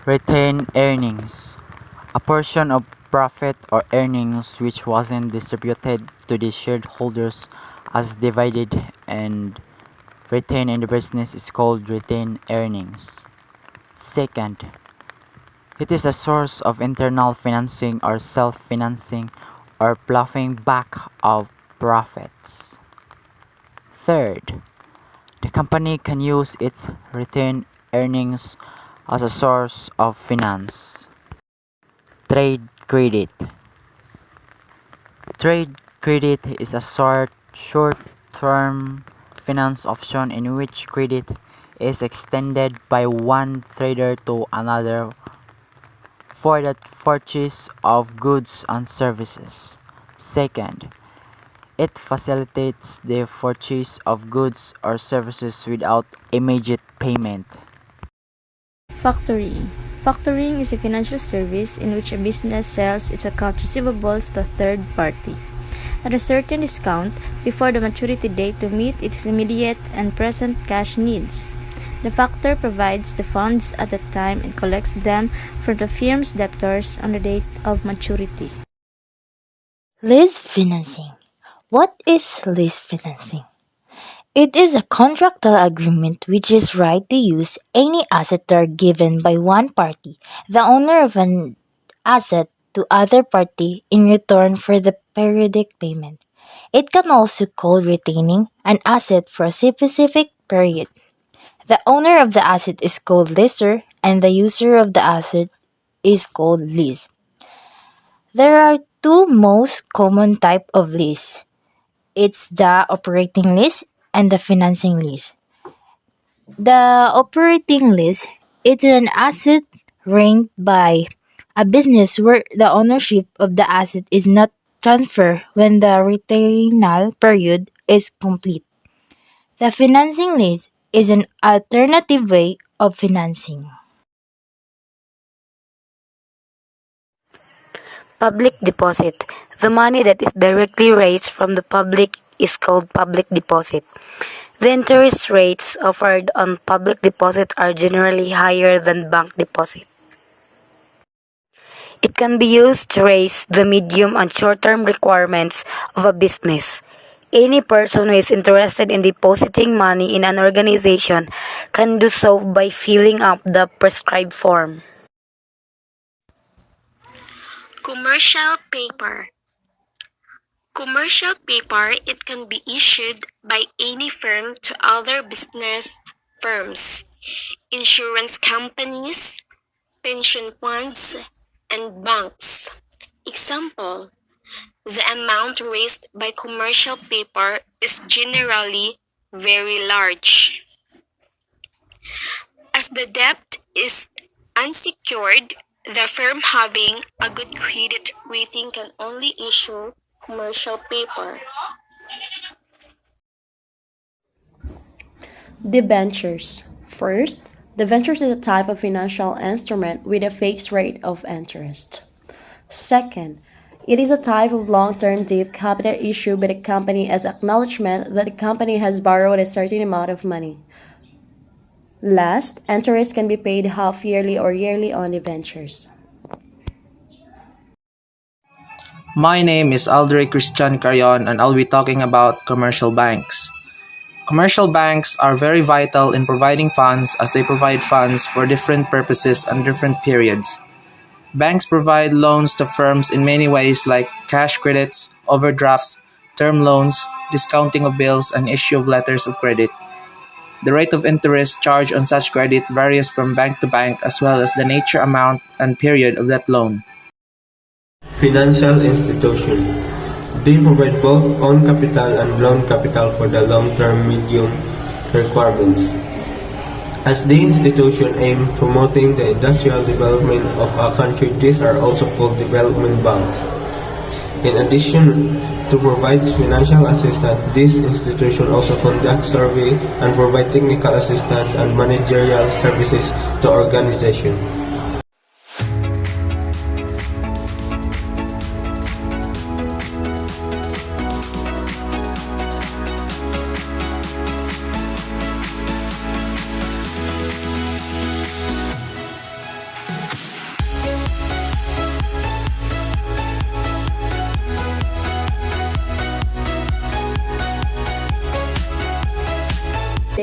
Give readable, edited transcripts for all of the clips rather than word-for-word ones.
Retained earnings: a portion of profit or earnings which wasn't distributed to the shareholders as divided and retained in the business is called retained earnings. Second, it is a source of internal financing or self-financing or ploughing back of profits. Third, the company can use its retained earnings as a source of finance. Trade credit. Trade credit is a short-term finance option in which credit is extended by one trader to another for the purchase of goods and services. Second, it facilitates the purchase of goods or services without immediate payment. Factoring. Factoring is a financial service in which a business sells its account receivables to a third party at a certain discount before the maturity date to meet its immediate and present cash needs. The factor provides the funds at the time and collects them from the firm's debtors on the date of maturity. Lease financing. What is lease financing? It is a contractual agreement which is right to use any asset that are given by one party, the owner of an asset, to other party in return for the periodic payment. It can also called retaining an asset for a specific period. The owner of the asset is called lessor and the user of the asset is called lease. There are two most common type of lease. It's the operating lease and the financing lease. The operating lease is an asset rent by a business where the ownership of the asset is not transferred when the retainal period is complete. The financing lease is an alternative way of financing. Public deposit. The money that is directly raised from the public is called public deposit. The interest rates offered on public deposit are generally higher than bank deposit. It can be used to raise the medium and short-term requirements of a business. Any person who is interested in depositing money in an organization can do so by filling up the prescribed form. Commercial paper. Commercial paper, it can be issued by any firm to other business firms, insurance companies, pension funds, and banks. Example, the amount raised by commercial paper is generally very large. As the debt is unsecured, the firm having a good credit rating can only issue commercial paper. Debentures. First, debentures is a type of financial instrument with a fixed rate of interest. Second, it is a type of long-term debt capital issued by the company as acknowledgement that the company has borrowed a certain amount of money. Last, interest can be paid half-yearly or yearly on debentures. My name is Aldrey Christian Carion and I'll be talking about commercial banks. Commercial banks are very vital in providing funds as they provide funds for different purposes and different periods. Banks provide loans to firms in many ways like cash credits, overdrafts, term loans, discounting of bills, and issue of letters of credit. The rate of interest charged on such credit varies from bank to bank as well as the nature, amount, and period of that loan. Financial institution. They provide both own capital and loan capital for the long-term medium requirements. As the institution aim promoting the industrial development of a country, these are also called development banks. In addition to provide financial assistance, this institution also conducts survey and provide technical assistance and managerial services to organizations.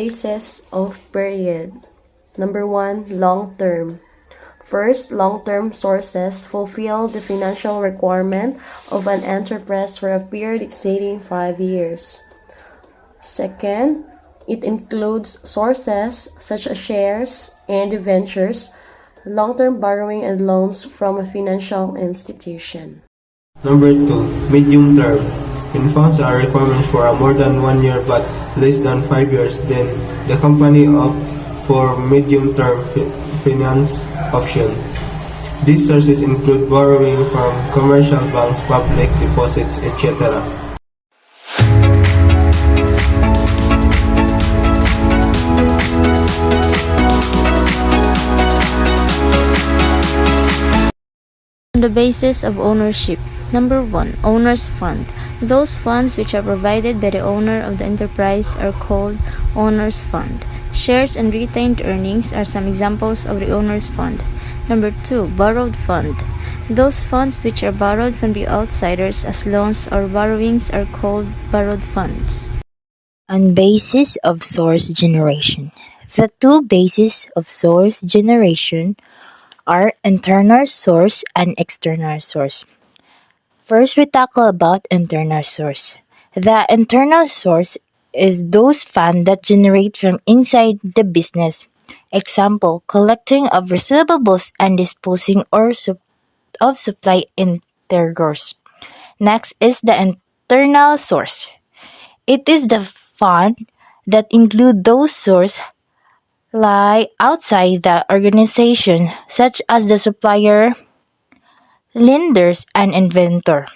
basis of period. Number 1, long term. First, long-term sources fulfill the financial requirement of an enterprise for a period exceeding 5 years. Second, it includes sources such as shares and debentures, long-term borrowing and loans from a financial institution. Number 2, medium term. When funds are requirements for more than 1 year but less than 5 years, then the company opts for medium-term finance option. These sources include borrowing from commercial banks, public deposits, etc. On the basis of ownership. Number 1, owner's fund. Those funds which are provided by the owner of the enterprise are called owner's fund. Shares and retained earnings are some examples of the owner's fund. Number 2, borrowed fund. Those funds which are borrowed from the outsiders as loans or borrowings are called borrowed funds. On basis of source generation. The two bases of source generation are internal source and external source. First, we tackle about internal source. The internal source is those funds that generate from inside the business. Example, collecting of receivables and disposing of supply intergors. Next is the internal source. It is the fund that include those sources lie outside the organization, such as the supplier, lenders, and inventor.